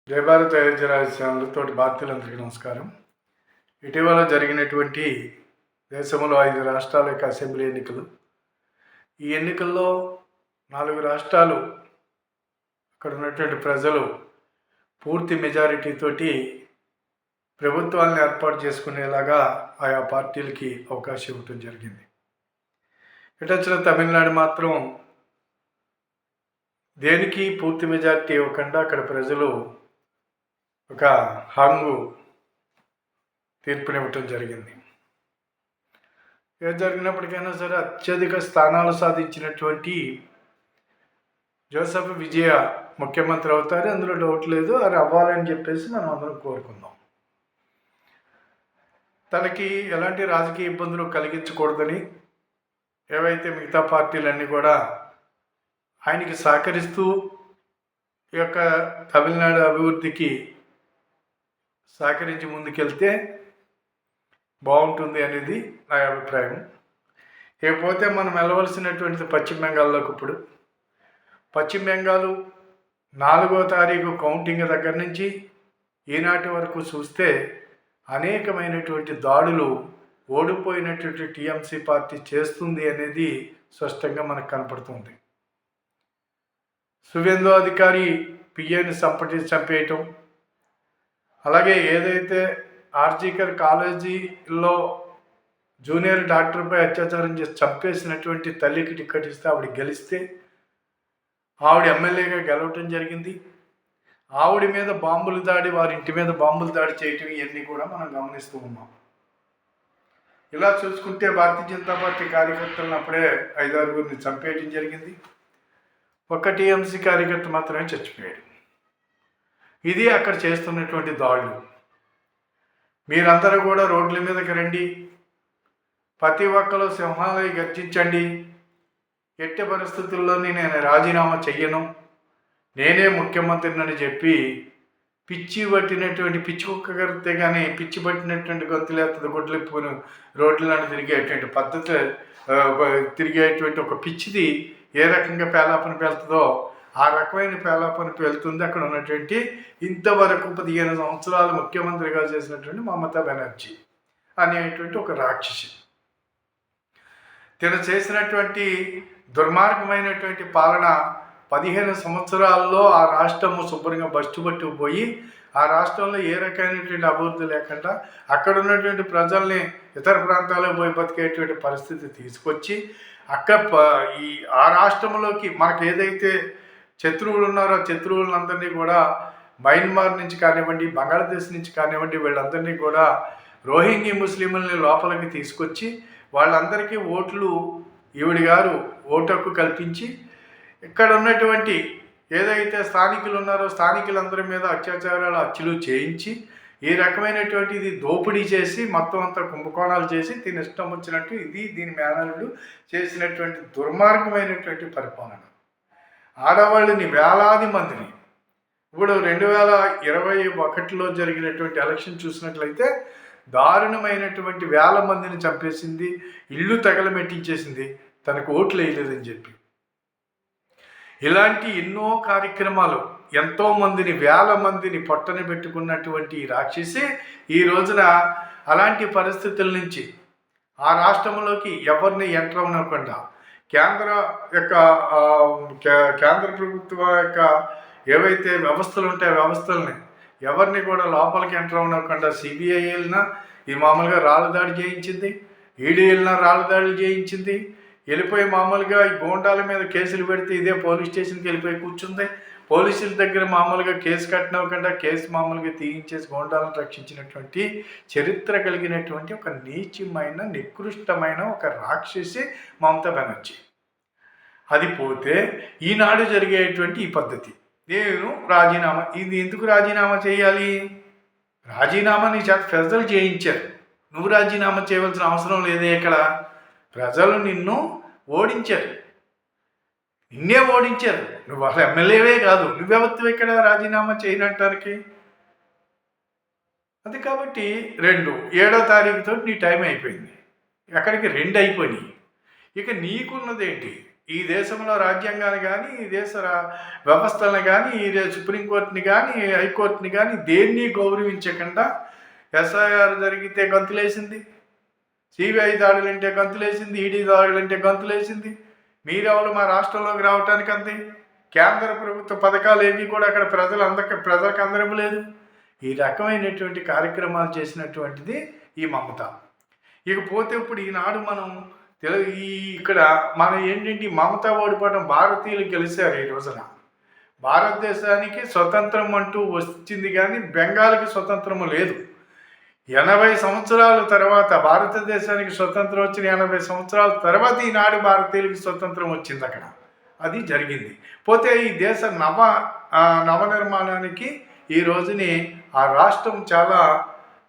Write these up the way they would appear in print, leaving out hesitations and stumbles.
జై భారత్ అయోధ్య రాజశ్యాములు తోటి భారతీయులందరికీ నమస్కారం. ఇటీవల జరిగినటువంటి దేశంలో 5 రాష్ట్రాల యొక్క అసెంబ్లీ ఎన్నికలు. ఈ ఎన్నికల్లో 4 రాష్ట్రాలు అక్కడ ఉన్నటువంటి ప్రజలు పూర్తి మెజారిటీ తోటి ప్రభుత్వాలను ఏర్పాటు చేసుకునేలాగా ఆయా పార్టీలకి అవకాశం ఇవ్వటం జరిగింది. ఇటొచ్చిన తమిళనాడు మాత్రం దేనికి పూర్తి మెజారిటీ ఇవ్వకుండా అక్కడ ప్రజలు ఒక హంగు తీర్పునివ్వటం జరిగింది. ఏది జరిగినప్పటికైనా సరే అత్యధిక స్థానాలు సాధించినటువంటి జోసెఫ్ విజయ ముఖ్యమంత్రి అవుతారు, అందులో డౌట్ లేదు. అది అవ్వాలని చెప్పేసి మనం అందరం కోరుకుందాం. తనకి ఎలాంటి రాజకీయ ఇబ్బందులు కలిగించకూడదని ఏవైతే మిగతా పార్టీలన్నీ కూడా ఆయనకి సహకరిస్తూ ఈ యొక్క తమిళనాడు అభివృద్ధికి సహకరించి ముందుకెళ్తే బాగుంటుంది అనేది నా అభిప్రాయం. ఇకపోతే మనం వెళ్ళవలసినటువంటిది పశ్చిమ బెంగాల్లోకి. ఇప్పుడు పశ్చిమ బెంగాల్ 4వ తారీఖు కౌంటింగ్ దగ్గర నుంచి ఈనాటి వరకు చూస్తే అనేకమైనటువంటి దాడులు ఓడిపోయినటువంటి టీఎంసీ పార్టీ చేస్తుంది అనేది స్పష్టంగా మనకు కనపడుతుంది. సువేందు అధికారి పిఏని చంపేయటం, అలాగే ఏదైతే ఆర్జీకర్ కాలేజీలో జూనియర్ డాక్టర్పై అత్యాచారం చేసి చంపేసినటువంటి తల్లికి టికెట్ ఇస్తే ఆవిడ గెలిస్తే ఆవిడ ఎమ్మెల్యేగా గెలవటం జరిగింది. ఆవిడ మీద బాంబులు దాడి, వారి ఇంటి మీద బాంబులు దాడి చేయటం, ఇవన్నీ కూడా మనం గమనిస్తూ ఉన్నాం. ఇలా చూసుకుంటే భారతీయ జనతా పార్టీ కార్యకర్తలను అప్పుడే 5-6 చంపేయటం జరిగింది. ఒక టీఎంసీ కార్యకర్త మాత్రమే చచ్చిపోయాడు. ఇది అక్కడ చేస్తున్నటువంటి దాడులు. మీరందరూ కూడా రోడ్ల మీదకి రండి, ప్రతి ఒక్కరు సింహాలై గర్జించండి. ఎట్టి పరిస్థితుల్లోని నేను రాజీనామా చెయ్యను, నేనే ముఖ్యమంత్రిని చెప్పి పిచ్చి పట్టినటువంటి పిచ్చి కుక్క కడితే కానీ పిచ్చి పట్టినటువంటి గొంతులేస్తుంది గొడ్లెప్పుకుని రోడ్లను తిరిగేటువంటి పద్ధతి తిరిగేటువంటి ఒక పిచ్చిది ఏ రకంగా పేలాపన పేలుతుందో ఆ రకమైన పేలాపన పేలుతుంది అక్కడ ఉన్నటువంటి ఇంతవరకు 15 సంవత్సరాలు ముఖ్యమంత్రిగా చేసినటువంటి మమతా బెనర్జీ అనేటువంటి ఒక రాక్షసి. తను చేసినటువంటి దుర్మార్గమైనటువంటి పాలన 15 సంవత్సరాల్లో ఆ రాష్ట్రము శుభ్రంగా బస్టుపట్టుకుపోయి ఆ రాష్ట్రంలో ఏ రకమైనటువంటి అభివృద్ధి లేకుండా అక్కడ ఉన్నటువంటి ప్రజల్ని ఇతర ప్రాంతాలకు పోయి బతికేటువంటి పరిస్థితి తీసుకొచ్చి ఆ రాష్ట్రంలోకి మనకు ఏదైతే శత్రువులు ఉన్నారో శత్రువులందరినీ కూడా మయన్మార్ నుంచి కానివ్వండి, బంగ్లాదేశ్ నుంచి కానివ్వండి, వీళ్ళందరినీ కూడా రోహింగ్యా ముస్లింలని లోపలికి తీసుకొచ్చి వాళ్ళందరికీ ఓట్లు ఈవిడి గారు ఓటు హక్కు కల్పించి ఇక్కడ ఉన్నటువంటి ఏదైతే స్థానికులు ఉన్నారో స్థానికులందరి మీద అత్యాచారాలు హత్యలు చేయించి ఈ రకమైనటువంటిది దోపిడీ చేసి మొత్తం అంతా కుంభకోణాలు చేసి దీని ఇష్టం వచ్చినట్టు దీని మేనల్లుడు చేసినటువంటి దుర్మార్గమైనటువంటి పరిపాలన. ఆడవాళ్ళని వేలాది మందిని ఇప్పుడు 2021లో జరిగినటువంటి ఎలక్షన్ చూసినట్లయితే దారుణమైనటువంటి వేల మందిని చంపేసింది, ఇల్లు తగలమెట్టించేసింది, తనకు ఓట్లు వేయలేదని చెప్పి. ఇలాంటి ఎన్నో కార్యక్రమాలు ఎంతోమందిని వేల మందిని పొట్టన పెట్టుకున్నటువంటి రాక్షసి ఈ రోజున అలాంటి పరిస్థితుల నుంచి ఆ రాష్ట్రంలోకి ఎవరిని ఎంటర్ అవ్వకుండా కేంద్ర ప్రభుత్వం యొక్క ఏవైతే వ్యవస్థలు ఉంటాయో వ్యవస్థల్ని ఎవరిని కూడా లోపలికి ఎంటర్ అవ్వకుండా సిబిఐ వెళ్ళినా ఈ మామూలుగా రాళ్ళ దాడి చేయించింది, ఈడీ వెళ్ళినా రాళ్ళ దాడులు చేయించింది, వెళ్ళిపోయి మామూలుగా ఈ గోండాల మీద కేసులు పెడితే ఇదే పోలీస్ స్టేషన్కి వెళ్ళిపోయి కూర్చుంది. పోలీసుల దగ్గర మామూలుగా కేసు కట్టినవ్వకుండా కేసు మామూలుగా తీయించేసి గోండాలను రక్షించినటువంటి చరిత్ర కలిగినటువంటి ఒక నీచమైన నికృష్టమైన ఒక రాక్షసి మమతా బెనర్జీ. అది పోతే ఈనాడు జరిగేటువంటి ఈ పద్ధతి, నేను రాజీనామా, ఇది ఎందుకు రాజీనామా చేయాలి? రాజీనామా నీ చేత ప్రజలు చేయించారు, నువ్వు రాజీనామా చేయవలసిన అవసరం లేదే. ఇక్కడ ప్రజలు నిన్ను ఓడించారు, నిన్నే ఓడించారు. నువ్వు అసలు ఎమ్మెల్యేవే కాదు, నువ్వెవత్తు ఇక్కడ రాజీనామా చేయనంటానికి. అది కాబట్టి 7వ తారీఖుతో నీ టైం అయిపోయింది, ఎక్కడికి 2 అయిపోయినాయి. ఇక నీకున్నదేంటి? ఈ దేశంలో రాజ్యాంగాన్ని కానీ, ఈ దేశ వ్యవస్థలను కానీ, ఈ సుప్రీంకోర్టుని కానీ, హైకోర్టుని కానీ దేన్ని గౌరవించకుండా ఎస్ఐఆర్ జరిగితే గంతులేసింది, సిబిఐ దాడులంటే గంతులేసింది, ఈడీ దాడులంటే గంతులేసింది. మీరెవరు మా రాష్ట్రంలోకి రావటానికి అంతే. కేంద్ర ప్రభుత్వ పథకాలు ఏవి కూడా అక్కడ ప్రజలకు అందరం లేదు. ఈ రకమైనటువంటి కార్యక్రమాలు చేసినటువంటిది ఈ మమత. ఇకపోతే ఇప్పుడు ఈనాడు మనం ఇక్కడ మనం ఏంటంటే మమత ఓడిపోవడం, భారతీయులు గెలిచారు ఈ రోజున. భారతదేశానికి స్వతంత్రం అంటూ వచ్చింది కానీ బెంగాల్కి స్వతంత్రము లేదు. 80 సంవత్సరాల తర్వాత భారతదేశానికి స్వతంత్రం వచ్చిన 80 సంవత్సరాల తర్వాత ఈనాడు భారతీయులకి స్వతంత్రం వచ్చింది అక్కడ. అది జరిగింది. పోతే ఈ దేశ నవనిర్మాణానికి ఈ రోజుని ఆ రాష్ట్రం చాలా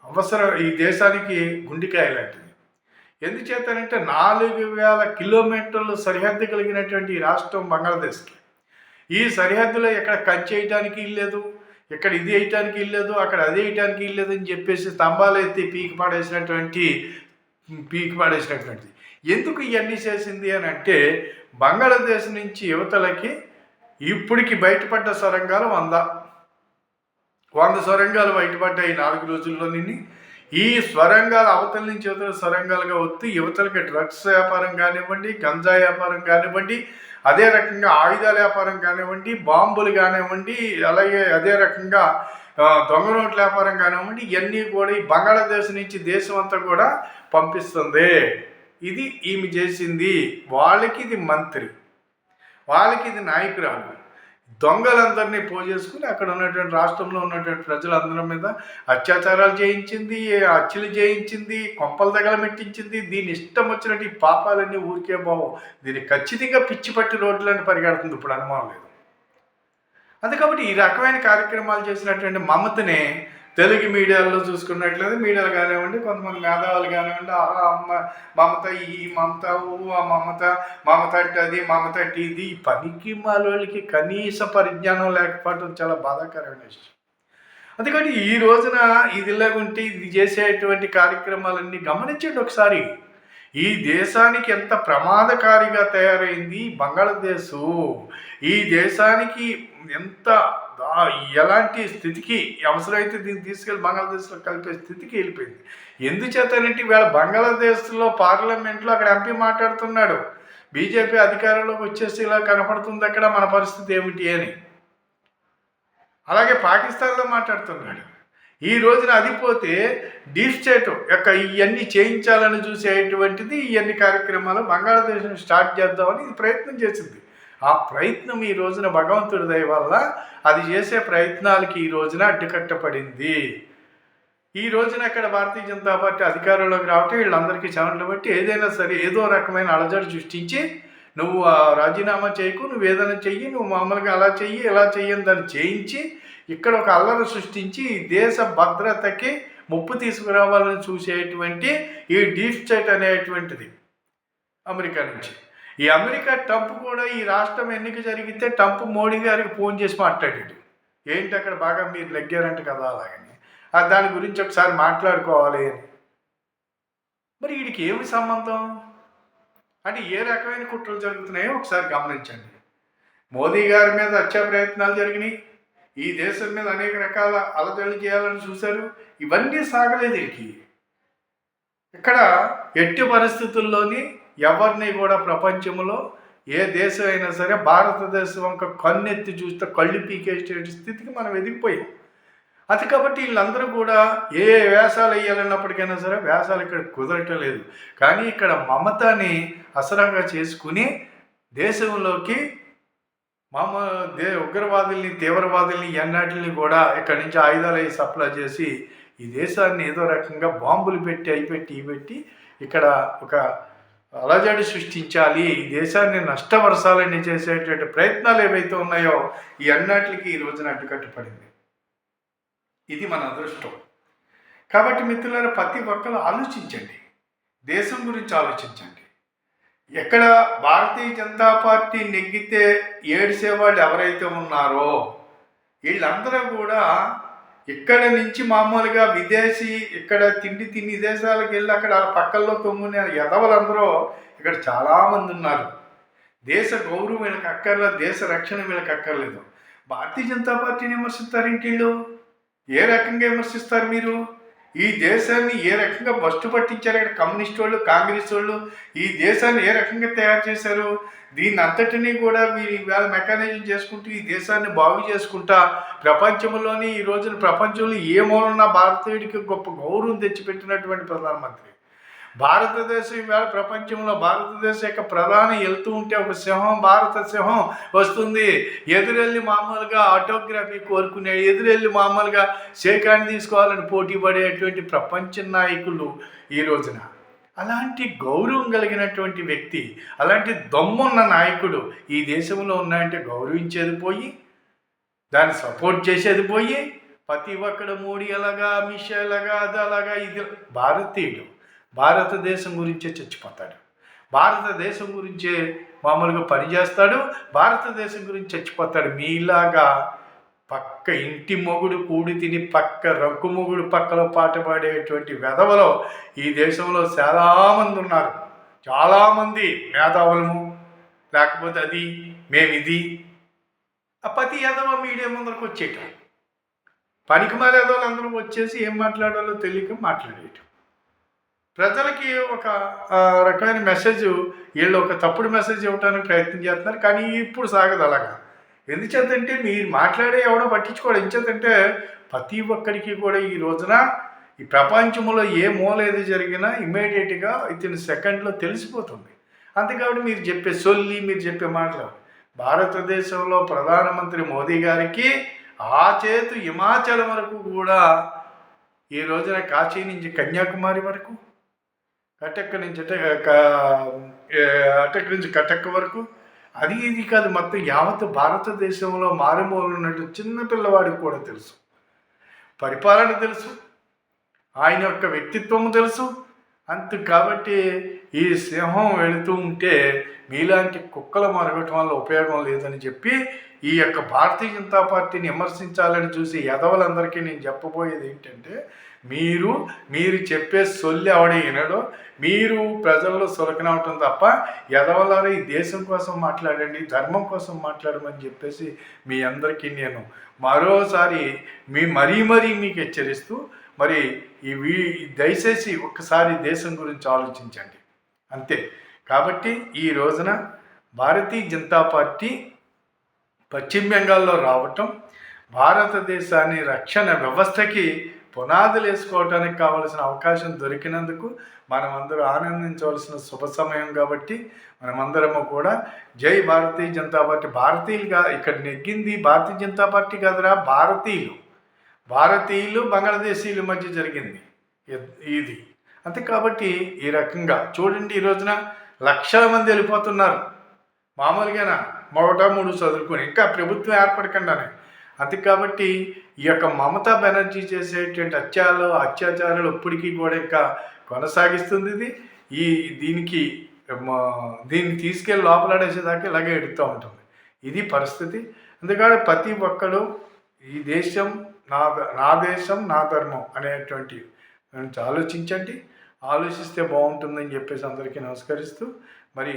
అవసరం. ఈ దేశానికి గుండెకాయ లాంటిది. ఎందుచేతనంటే 4000 కిలోమీటర్లు సరిహద్దు కలిగినటువంటి ఈ రాష్ట్రం బంగ్లాదేశ్కి. ఈ సరిహద్దులో ఎక్కడ కంచేయటానికి ఇల్లేదు, ఇక్కడ ఇది వేయటానికి ఇల్లేదు, అక్కడ అది వేయటానికి ఇల్లేదు అని చెప్పేసి స్తంభాలు ఎత్తి పీకి పాడేసినటువంటిది. ఎందుకు ఇవన్నీ చేసింది అని అంటే బంగ్లాదేశ్ నుంచి యువతలకి ఇప్పటికి బయటపడ్డ సొరంగాలు 100 సొరంగాలు బయటపడ్డాయి 4 రోజుల్లో. ఈ స్వరంగాలు అవతల నుంచి యువతల సొరంగాలుగా వస్తూ యువతలకి డ్రగ్స్ వ్యాపారం కానివ్వండి, గంజా వ్యాపారం కానివ్వండి, అదే రకంగా ఆయుధాల వ్యాపారం కానివ్వండి, బాంబులు కానివ్వండి, అలాగే అదే రకంగా దొంగ నోట్ల వ్యాపారం కానివ్వండి, ఇవన్నీ కూడా ఈ బంగ్లాదేశ్ నుంచి దేశం అంతా కూడా పంపిస్తుంది. ఇది ఈమె చేసింది. వాళ్ళకి ఇది మంత్రి, వాళ్ళకి ఇది నాయకురాలు. దొంగలందరినీ పోజేసుకుని అక్కడ ఉన్నటువంటి రాష్ట్రంలో ఉన్నటువంటి ప్రజలందరి మీద అత్యాచారాలు చేయించింది, హత్యలు చేయించింది, కొంపలు తగలమెట్టించింది. దీని ఇష్టం వచ్చినట్టు ఈ పాపాలన్నీ ఊరికే బావు. దీన్ని ఖచ్చితంగా పిచ్చి పట్టి రోడ్లన్నీ పరిగెడుతుంది, ఇప్పుడు అనుమానం లేదు. అది కాబట్టి ఈ రకమైన కార్యక్రమాలు చేసినటువంటి మమతనే తెలుగు మీడియాలో చూసుకున్నట్లయితే మీడియాలు కానివ్వండి, కొంతమంది మేధావులు కానివ్వండి, మమత ఈ మమత ఆ మమత అంటే అది, మమత అంటే ఇది. ఈ పనికి మాలోళ్ళకి కనీస పరిజ్ఞానం లేకపోవడం చాలా బాధాకరమైన విషయం. అందుకని ఈ రోజున ఇది ఇలాగుంటే ఇది చేసేటువంటి కార్యక్రమాలన్నీ గమనించండి ఒకసారి. ఈ దేశానికి ఎంత ప్రమాదకారిగా తయారైంది బంగ్లాదేశ్. ఈ దేశానికి ఎంత ఎలాంటి స్థితికి అవసరమైతే దీన్ని తీసుకెళ్ళి బంగ్లాదేశ్లో కలిపే స్థితికి వెళ్ళిపోయింది. ఎందుచేతనంటే వీళ్ళ బంగ్లాదేశ్లో పార్లమెంట్లో అక్కడ ఎంపీ మాట్లాడుతున్నాడు, బీజేపీ అధికారంలోకి వచ్చేసి ఇలా కనపడుతుంది అక్కడ మన పరిస్థితి ఏమిటి అని. అలాగే పాకిస్తాన్లో మాట్లాడుతున్నాడు. ఈ రోజున అది పోతే డీప్ స్టేట్ యొక్క ఇవన్నీ చేయించాలని చూసేటువంటిది ఇవన్నీ కార్యక్రమాలు బంగ్లాదేశ్ని స్టార్ట్ చేద్దామని ఇది ప్రయత్నం చేసింది. ఆ ప్రయత్నం ఈ రోజున భగవంతుడి దయ వల్ల అది చేసే ప్రయత్నాలకి ఈ రోజున అడ్డుకట్టపడింది. ఈ రోజున అక్కడ భారతీయ జనతా పార్టీ అధికారంలోకి రావటం వీళ్ళందరికీ చెమటలు బట్టి ఏదైనా సరే ఏదో రకమైన అలజడి సృష్టించి నువ్వు రాజీనామా చేయకు, నువ్వు ఏదైనా చెయ్యి, నువ్వు మామూలుగా అలా చెయ్యి ఇలా చెయ్యని దాన్ని చేయించి ఇక్కడ ఒక అల్లరి సృష్టించి దేశ భద్రతకి ముప్పు తీసుకురావాలని చూసేటువంటి ఈ డీప్ స్టేట్ అనేటువంటిది అమెరికా నుంచి. ఈ అమెరికా ట్రంప్ కూడా ఈ రాష్ట్రం ఎన్నిక జరిగితే ట్రంప్ మోడీ గారికి ఫోన్ చేసి మాట్లాడాడు. ఏంటి అక్కడ బాగా మీరు నెగ్గారంట కదా అలాగని, దాని గురించి ఒకసారి మాట్లాడుకోవాలి అని. మరి వీడికి ఏమి సంబంధం అంటే ఏ రకమైన కుట్రలు జరుగుతున్నాయో ఒకసారి గమనించండి. మోదీ గారి మీద హత్యా ప్రయత్నాలు జరిగినాయి, ఈ దేశం మీద అనేక రకాల అలజడులు చేయాలని చూశారు. ఇవన్నీ సాగలేదు వీడికి. ఇక్కడ ఎట్టి పరిస్థితుల్లోని ఎవరిని కూడా ప్రపంచంలో ఏ దేశం అయినా సరే భారతదేశం ఒక కన్నెత్తి చూస్తే కళ్ళు పీకేసే స్థితికి మనం ఎదిగిపోయాం. అది కాబట్టి వీళ్ళందరూ కూడా ఏ వేషాలు వేయాలన్నప్పటికైనా సరే వేషాలు ఇక్కడ కుదరటం లేదు. కానీ ఇక్కడ మమతని అసరంగా చేసుకుని దేశంలోకి ఉగ్రవాదుల్ని తీవ్రవాదుల్ని ఎన్నాటిని కూడా ఇక్కడి నుంచి ఆయుధాలు అవి సప్లై చేసి ఈ దేశాన్ని ఏదో రకంగా బాంబులు పెట్టి ఇక్కడ ఒక అలజడి సృష్టించాలి, ఈ దేశాన్ని నష్టపరచాలని చేసేటువంటి ప్రయత్నాలు ఏవైతే ఉన్నాయో ఈ అన్నిటికీ ఈ రోజున అడ్డుకట్టుపడింది. ఇది మన అదృష్టం. కాబట్టి మిత్రులారా ప్రతి ఒక్కరు ఆలోచించండి, దేశం గురించి ఆలోచించండి. ఎక్కడ భారతీయ జనతా పార్టీ నెగ్గితే ఏడ్చేవాళ్ళు ఎవరైతే ఉన్నారో వీళ్ళందరూ కూడా ఇక్కడ నుంచి మామూలుగా విదేశీ ఇక్కడ తిని దేశాలకు వెళ్ళి అక్కడ పక్కల్లో తొమ్మిది ఎదవలందరూ ఇక్కడ చాలామంది ఉన్నారు. దేశ గౌరవం వీళ్ళకి అక్కర్లేదు, దేశ రక్షణ వీళ్ళకి అక్కర్లేదు. భారతీయ జనతా పార్టీని విమర్శిస్తారు ఇంటిళ్ళు. ఏ రకంగా విమర్శిస్తారు మీరు? ఈ దేశాన్ని ఏ రకంగా బస్టు పట్టించారు ఇక్కడ కమ్యూనిస్ట్ వాళ్ళు, కాంగ్రెస్ వాళ్ళు. ఈ దేశాన్ని ఏ రకంగా తయారు చేశారు? దీన్ని అంతటినీ కూడా వీళ్ళు ఇవాళ మెకానైజం చేసుకుంటూ ఈ దేశాన్ని బాగు చేసుకుంటా ప్రపంచంలోని ఈ రోజున ప్రపంచంలో ఏ మూలన్నా భారతీయుడికి గొప్ప గౌరవం తెచ్చిపెట్టినటువంటి ప్రధానమంత్రి. భారతదేశం ఈవేళ ప్రపంచంలో భారతదేశం యొక్క ప్రధాని వెళ్తూ ఉంటే ఒక సింహం, భారత సింహం వస్తుంది. ఎదురెళ్ళి మామూలుగా ఆటోగ్రఫీ కోరుకునే, ఎదురెళ్ళి మామూలుగా షేకాన్ని తీసుకోవాలని పోటీ పడేటువంటి ప్రపంచ నాయకులు ఈ రోజున. అలాంటి గౌరవం కలిగినటువంటి వ్యక్తి, అలాంటి దమ్మున్న నాయకుడు ఈ దేశంలో ఉన్నాయంటే గౌరవించేది పోయి, దాన్ని సపోర్ట్ చేసేది పోయి, ప్రతి ఒక్కడు మోడీ అలాగా, అమిత్ షా అలాగా, అది అలాగా, ఇది. భారతీయుడు భారతదేశం గురించే చచ్చిపోతాడు, భారతదేశం గురించే మామూలుగా పనిచేస్తాడు, భారతదేశం గురించి చచ్చిపోతాడు. మీలాగా పక్క ఇంటి మొగుడు కూడి తిని పక్క రంకు మొగుడు పక్కలో పాట పాడేటువంటి వెధవలో ఈ దేశంలో చాలామంది ఉన్నారు. చాలామంది మేధావులము, లేకపోతే అది మేమిది, ప్రతి ఎదవ మీడియా ముందరకు వచ్చేయటం, పనికి మాల ఎదవలు అందరూ వచ్చేసి ఏం మాట్లాడాలో తెలియక మాట్లాడేయటం. ప్రజలకి ఒక రకమైన మెసేజ్, వీళ్ళు ఒక తప్పుడు మెసేజ్ ఇవ్వడానికి ప్రయత్నం చేస్తున్నారు. కానీ ఇప్పుడు సాగదు అలాగా. ఎందుచేతంటే మీరు మాట్లాడే ఎవడో పట్టించుకోవడం. ఎందుచేతంటే ప్రతి ఒక్కరికి కూడా ఈ రోజున ఈ ప్రపంచంలో ఏ మూల ఏది జరిగినా ఇమ్మీడియట్గా ఇతని సెకండ్లో తెలిసిపోతుంది. అంతేకాబట్టి మీరు చెప్పే సొల్లి, మీరు చెప్పే మాటలు. భారతదేశంలో ప్రధానమంత్రి మోదీ గారికి ఆ చేతు హిమాచలం వరకు కూడా ఈ రోజున కాశీ నుంచి కన్యాకుమారి వరకు, కటక్ నుంచి అటక్ నుంచి కటక్ వరకు, అది ఇది కాదు, మొత్తం యావత్ భారతదేశంలో మారుమూల ఉన్నట్టు చిన్న పిల్లవాడికి కూడా తెలుసు, పరిపాలన తెలుసు, ఆయన యొక్క వ్యక్తిత్వం తెలుసు. అంత కాబట్టి ఈ సింహం వెళుతూ ఉంటే మీలాంటి కుక్కలు మరగటం వల్ల ఉపయోగం లేదని చెప్పి ఈ యొక్క భారతీయ జనతా పార్టీని విమర్శించాలని చూసి ఎదవలందరికీ నేను చెప్పబోయేది ఏంటంటే, మీరు చెప్పే సొల్లి ఎవడే వినడో, మీరు ప్రజల్లో సులకనవటం తప్ప ఎదవలారా ఈ దేశం కోసం మాట్లాడండి, ధర్మం కోసం మాట్లాడమని చెప్పేసి మీ అందరికీ నేను మరోసారి మరీ మీకు హెచ్చరిస్తూ, మరి దయచేసి ఒక్కసారి దేశం గురించి ఆలోచించండి అంతే. కాబట్టి ఈ రోజున భారతీయ జనతా పార్టీ పశ్చిమ బెంగాల్లో రావటం భారతదేశాన్ని రక్షణ వ్యవస్థకి పునాదులు వేసుకోవడానికి కావలసిన అవకాశం దొరికినందుకు మనమందరం ఆనందించవలసిన శుభ సమయం. కాబట్టి మనమందరము కూడా జై భారతీయ జనతా పార్టీ. భారతీయులుగా ఇక్కడ నెగ్గింది భారతీయ జనతా పార్టీ కాదురా, భారతీయులు బంగ్లాదేశీయుల మధ్య జరిగింది ఇది అంతే. కాబట్టి ఈ రకంగా చూడండి, ఈ రోజున లక్షల మంది వెళ్ళిపోతున్నారు మామూలుగానా, మొదట 3 చదువుకొని, ఇంకా ప్రభుత్వం ఏర్పడకుండానే. అంతే కాబట్టి ఈ యొక్క మమతా బెనర్జీ చేసేటువంటి అత్యాచారాలు ఇప్పటికీ కూడా ఇంకా కొనసాగిస్తుంది. దీన్ని తీసుకెళ్ళి లోపలాడేసేదాకా ఇలాగే ఎడుతూ ఉంటుంది. ఇది పరిస్థితి. అందుకని ప్రతి ఒక్కరు ఈ దేశం నా దేశం నా ధర్మం అనేటువంటి ఆలోచించండి. ఆలోచిస్తే బాగుంటుందని చెప్పేసి అందరికీ నమస్కరిస్తూ, మరి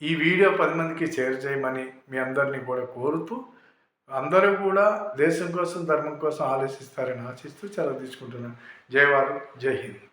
ఈ వీడియో 10 మందికి షేర్ చేయమని మీ అందరినీ కూడా కోరుతూ, అందరూ కూడా దేశం కోసం ధర్మం కోసం ఆలోచిస్తారని ఆశిస్తూ సెలవు తీసుకుంటున్నాను. జై భారత్, జై హింద్.